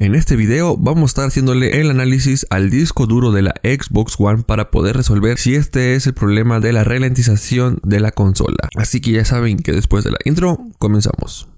En este video vamos a estar haciéndole el análisis al disco duro de la Xbox One para poder resolver si este es el problema de la ralentización de la consola. Así que ya saben que después de la intro, comenzamos.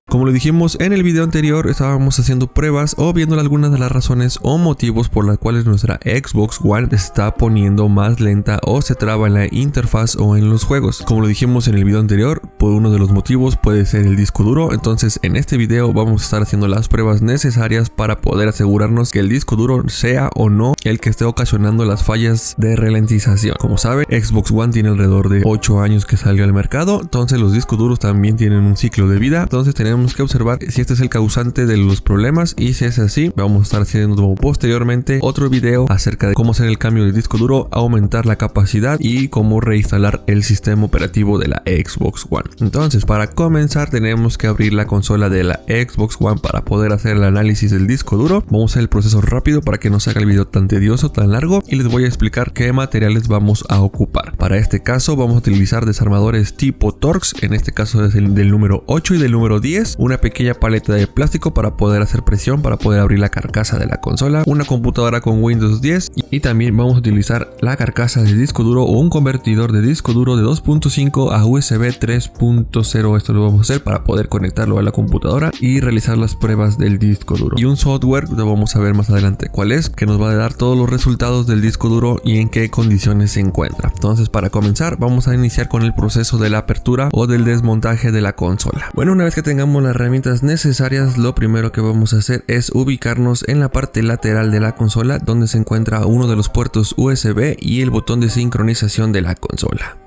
Como lo dijimos en el video anterior, estábamos haciendo pruebas o viendo algunas de las razones o motivos por las cuales nuestra Xbox One se está poniendo más lenta o se traba en la interfaz o en los juegos. Como lo dijimos en el video anterior, por uno de los motivos puede ser el disco duro. Entonces en este video vamos a estar haciendo las pruebas necesarias para poder asegurarnos que el disco duro sea o no el que esté ocasionando las fallas de ralentización. Como saben, Xbox One tiene alrededor de 8 años que salió al mercado, entonces los discos duros también tienen un ciclo de vida. Entonces tenemos que observar si este es el causante de los problemas, y si es así, vamos a estar haciendo posteriormente otro video acerca de cómo hacer el cambio de disco duro, aumentar la capacidad y cómo reinstalar el sistema operativo de la Xbox One. Entonces, para comenzar tenemos que abrir la consola de la Xbox One para poder hacer el análisis del disco duro. Vamos a hacer el proceso rápido para que no se haga el video tan tedioso, tan largo, y les voy a explicar qué materiales vamos a ocupar. Para este caso vamos a utilizar desarmadores tipo Torx, en este caso es el del número 8 y del número 10, una pequeña paleta de plástico para poder hacer presión para poder abrir la carcasa de la consola, una computadora con Windows 10 y también vamos a utilizar la carcasa de disco duro o un convertidor de disco duro de 2.5 a USB 3.0. Esto lo vamos a hacer para poder conectarlo a la computadora y realizar las pruebas del disco duro, y un software que vamos a ver más adelante cuál es, que nos va a dar todos los resultados del disco duro y en qué condiciones se encuentra. Entonces, para comenzar vamos a iniciar con el proceso de la apertura o del desmontaje de la consola. Bueno, una vez que tengamos las herramientas necesarias, lo primero que vamos a hacer es ubicarnos en la parte lateral de la consola, donde se encuentra uno de los puertos USB y el botón de sincronización de la consola.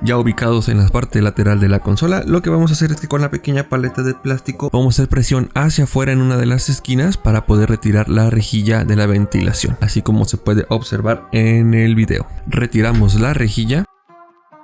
Ya ubicados en la parte lateral de la consola, lo que vamos a hacer es que con la pequeña paleta de plástico vamos a hacer presión hacia afuera en una de las esquinas para poder retirar la rejilla de la ventilación, así como se puede observar en el video. Retiramos la rejilla.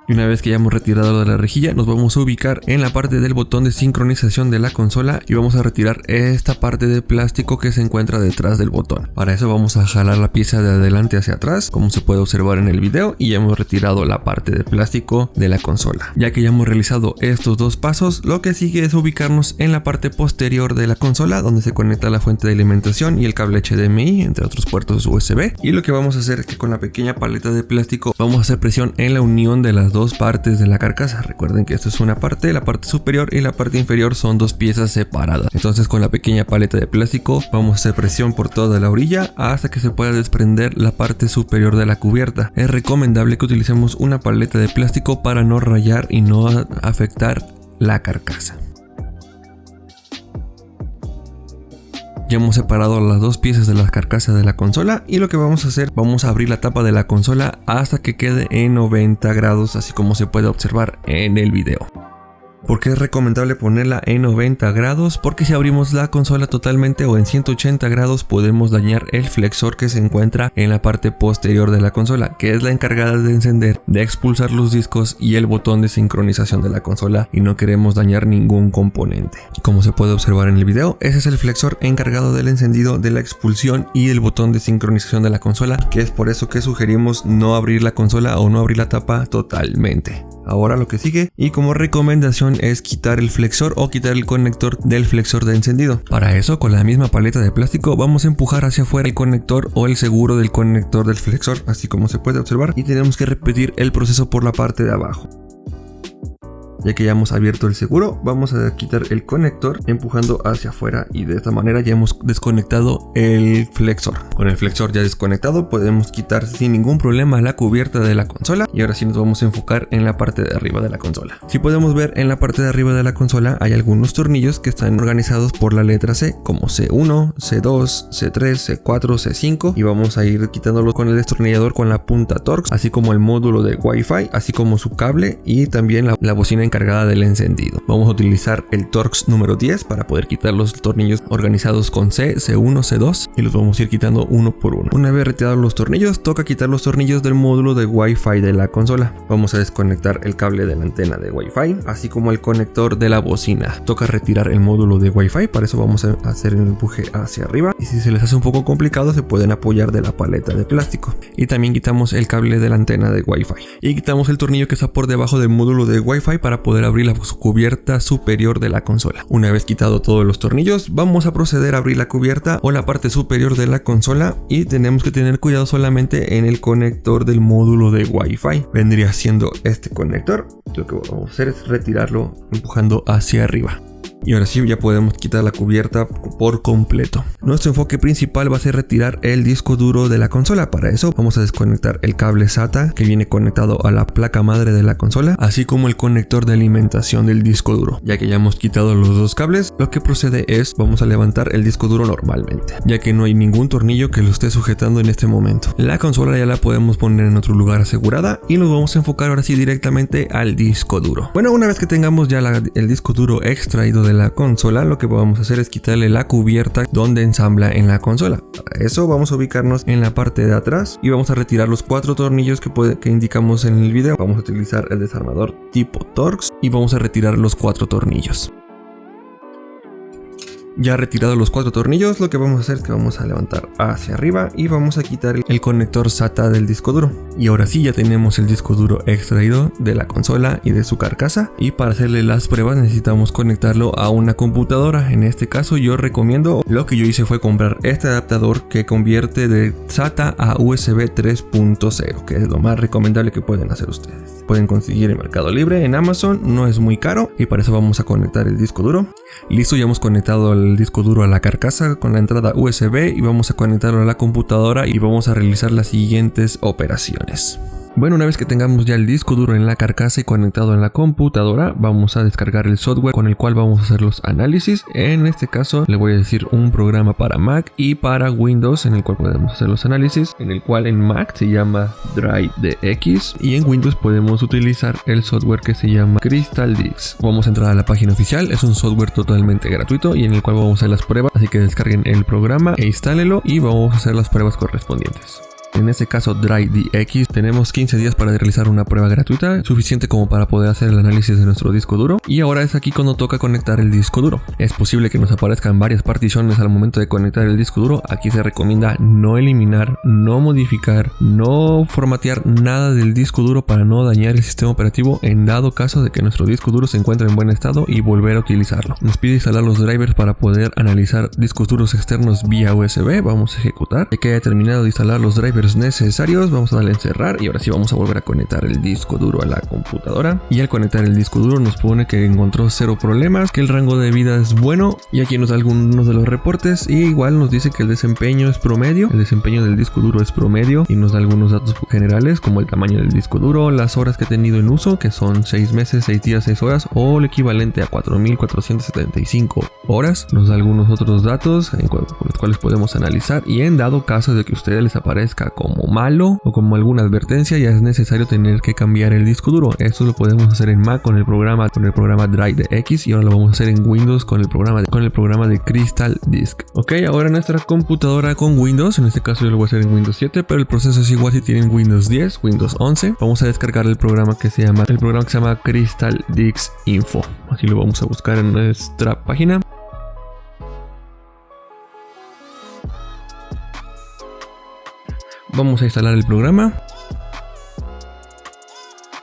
Y una vez que ya hemos retirado de la rejilla, nos vamos a ubicar en la parte del botón de sincronización de la consola y vamos a retirar esta parte de plástico que se encuentra detrás del botón. Para eso vamos a jalar la pieza de adelante hacia atrás, como se puede observar en el video, y ya hemos retirado la parte de plástico de la consola. Ya que ya hemos realizado estos dos pasos, lo que sigue es ubicarnos en la parte posterior de la consola, donde se conecta la fuente de alimentación y el cable HDMI, entre otros puertos USB. Y lo que vamos a hacer es que con la pequeña paleta de plástico vamos a hacer presión en la unión de las dos partes de la carcasa. Recuerden que esto es una parte, la parte superior y la parte inferior son dos piezas separadas. Entonces, con la pequeña paleta de plástico vamos a hacer presión por toda la orilla hasta que se pueda desprender la parte superior de la cubierta. Es recomendable que utilicemos una paleta de plástico para no rayar y no afectar la carcasa. Ya hemos separado las dos piezas de la carcasa de la consola, y lo que vamos a hacer, vamos a abrir la tapa de la consola hasta que quede en 90 grados, así como se puede observar en el video. ¿Por qué es recomendable ponerla en 90 grados? Porque si abrimos la consola totalmente o en 180 grados podemos dañar el flexor que se encuentra en la parte posterior de la consola, que es la encargada de encender, de expulsar los discos y el botón de sincronización de la consola, y no queremos dañar ningún componente. Como se puede observar en el video, ese es el flexor encargado del encendido, de la expulsión y el botón de sincronización de la consola, que es por eso que sugerimos no abrir la consola o no abrir la tapa totalmente. Ahora lo que sigue, y como recomendación, es quitar el flexor o quitar el conector del flexor de encendido. Para eso, con la misma paleta de plástico vamos a empujar hacia afuera el conector o el seguro del conector del flexor, así como se puede observar, y tenemos que repetir el proceso por la parte de abajo. Ya que ya hemos abierto el seguro, vamos a quitar el conector empujando hacia afuera, y de esta manera ya hemos desconectado el flexor. Con el flexor ya desconectado podemos quitar sin ningún problema la cubierta de la consola, y ahora sí nos vamos a enfocar en la parte de arriba de la consola. Si podemos ver, en la parte de arriba de la consola hay algunos tornillos que están organizados por la letra C, como C1, C2, C3, C4, C5, y vamos a ir quitándolos con el destornillador con la punta Torx, así como el módulo de Wi-Fi, así como su cable y también la bocina encargada del encendido. Vamos a utilizar el Torx número 10 para poder quitar los tornillos organizados con C, C1, C2, y los vamos a ir quitando uno por uno. Una vez retirados los tornillos, toca quitar los tornillos del módulo de Wi-Fi de la consola. Vamos a desconectar el cable de la antena de Wi-Fi, así como el conector de la bocina. Toca retirar el módulo de Wi-Fi, para eso vamos a hacer un empuje hacia arriba y si se les hace un poco complicado se pueden apoyar de la paleta de plástico. Y también quitamos el cable de la antena de Wi-Fi y quitamos el tornillo que está por debajo del módulo de Wi-Fi para poder abrir la cubierta superior de la consola. Una vez quitado todos los tornillos, vamos a proceder a abrir la cubierta o la parte superior de la consola y tenemos que tener cuidado solamente en el conector del módulo de Wi-Fi. Vendría siendo este conector. Lo que vamos a hacer es retirarlo empujando hacia arriba. Y ahora sí ya podemos quitar la cubierta por completo. Nuestro enfoque principal va a ser retirar el disco duro de la consola. Para eso vamos a desconectar el cable SATA que viene conectado a la placa madre de la consola, así como el conector de alimentación del disco duro. Ya que ya hemos quitado los dos cables, lo que procede es vamos a levantar el disco duro normalmente, ya que no hay ningún tornillo que lo esté sujetando en este momento. La consola ya la podemos poner en otro lugar asegurada y nos vamos a enfocar ahora sí directamente al disco duro. Bueno, una vez que tengamos ya el disco duro extraído de la consola, lo que vamos a hacer es quitarle la cubierta donde ensambla en la consola. Para eso vamos a ubicarnos en la parte de atrás y vamos a retirar los 4 tornillos que indicamos en el video. Vamos a utilizar el desarmador tipo Torx y vamos a retirar los 4 tornillos. Ya retirados los 4 tornillos, lo que vamos a hacer es que vamos a levantar hacia arriba y vamos a quitar el conector SATA del disco duro. Y ahora sí ya tenemos el disco duro extraído de la consola y de su carcasa. Y para hacerle las pruebas necesitamos conectarlo a una computadora. En este caso yo recomiendo, lo que yo hice fue comprar este adaptador que convierte de SATA a USB 3.0, que es lo más recomendable que pueden hacer ustedes. Pueden conseguir en Mercado Libre, en Amazon, no es muy caro. Y para eso vamos a conectar el disco duro. Listo, ya hemos conectado el disco duro a la carcasa con la entrada USB y vamos a conectarlo a la computadora y vamos a realizar las siguientes operaciones. Bueno, una vez que tengamos ya el disco duro en la carcasa y conectado en la computadora, vamos a descargar el software con el cual vamos a hacer los análisis. En este caso le voy a decir un programa para Mac y para Windows en el cual podemos hacer los análisis, en el cual en Mac se llama DriveDX y en Windows podemos utilizar el software que se llama Crystal Disk. Vamos a entrar a la página oficial, es un software totalmente gratuito y en el cual vamos a hacer las pruebas, así que descarguen el programa e instálelo y vamos a hacer las pruebas correspondientes. En este caso DriveDX tenemos 15 días para realizar una prueba gratuita, suficiente como para poder hacer el análisis de nuestro disco duro. Y ahora es aquí cuando toca conectar el disco duro. Es posible que nos aparezcan varias particiones al momento de conectar el disco duro. Aquí se recomienda no eliminar, no modificar, no formatear nada del disco duro para no dañar el sistema operativo en dado caso de que nuestro disco duro se encuentre en buen estado y volver a utilizarlo. Nos pide instalar los drivers para poder analizar discos duros externos vía USB. Vamos a ejecutar. Ya que haya terminado de instalar los drivers necesarios, vamos a darle en cerrar y ahora sí vamos a volver a conectar el disco duro a la computadora. Y al conectar el disco duro nos pone que encontró 0 problemas, que el rango de vida es bueno y aquí nos da algunos de los reportes y igual nos dice que el desempeño es promedio, el desempeño del disco duro es promedio y nos da algunos datos generales como el tamaño del disco duro, las horas que ha tenido en uso, que son 6 meses, 6 días, 6 horas o el equivalente a 4.475 horas. Nos da algunos otros datos con los cuales podemos analizar y en dado caso de que a ustedes les aparezca como malo o como alguna advertencia, ya es necesario tener que cambiar el disco duro. Esto lo podemos hacer en Mac con el programa DriveDX y ahora lo vamos a hacer en Windows con el programa de Crystal Disk. Ok, ahora nuestra computadora con Windows, en este caso yo lo voy a hacer en Windows 7, pero el proceso es igual si tienen Windows 10, Windows 11. Vamos a descargar el programa que se llama Crystal Disk Info. Así lo vamos a buscar en nuestra página. Vamos a instalar el programa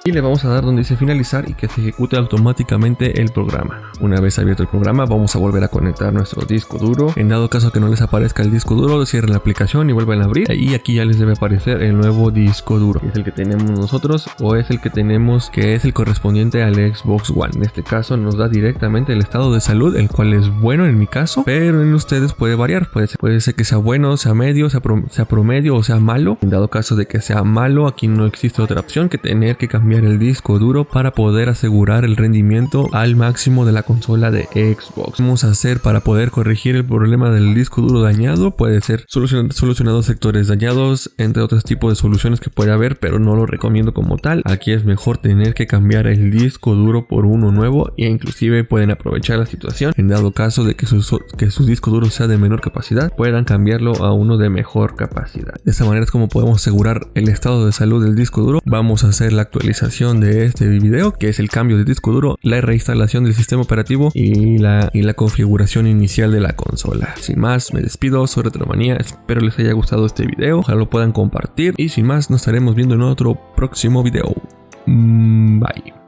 y le vamos a dar donde dice finalizar y que se ejecute automáticamente el programa. Una vez abierto el programa vamos a volver a conectar nuestro disco duro. En dado caso que no les aparezca el disco duro, cierren la aplicación y vuelvan a abrir y aquí ya les debe aparecer el nuevo disco duro. ¿Es el que tenemos nosotros o es el que tenemos que es el correspondiente al Xbox One? En este caso nos da directamente el estado de salud, el cual es bueno en mi caso, pero en ustedes puede variar, puede ser que sea bueno, sea medio, sea promedio o sea malo. En dado caso de que sea malo, aquí no existe otra opción que tener que cambiar el disco duro para poder asegurar el rendimiento al máximo de la consola de Xbox. ¿Qué vamos a hacer para poder corregir el problema del disco duro dañado? Puede ser solucionando sectores dañados, entre otros tipos de soluciones que puede haber, pero no lo recomiendo como tal. Aquí es mejor tener que cambiar el disco duro por uno nuevo e inclusive pueden aprovechar la situación en dado caso de que su disco duro sea de menor capacidad, puedan cambiarlo a uno de mejor capacidad. De esta manera es como podemos asegurar el estado de salud del disco duro. Vamos a hacer la actualización realización de este video, que es el cambio de disco duro, la reinstalación del sistema operativo y la configuración inicial de la consola. Sin más, me despido, soy Retromanía, espero les haya gustado este video, ojalá lo puedan compartir y sin más nos estaremos viendo en otro próximo video. Bye.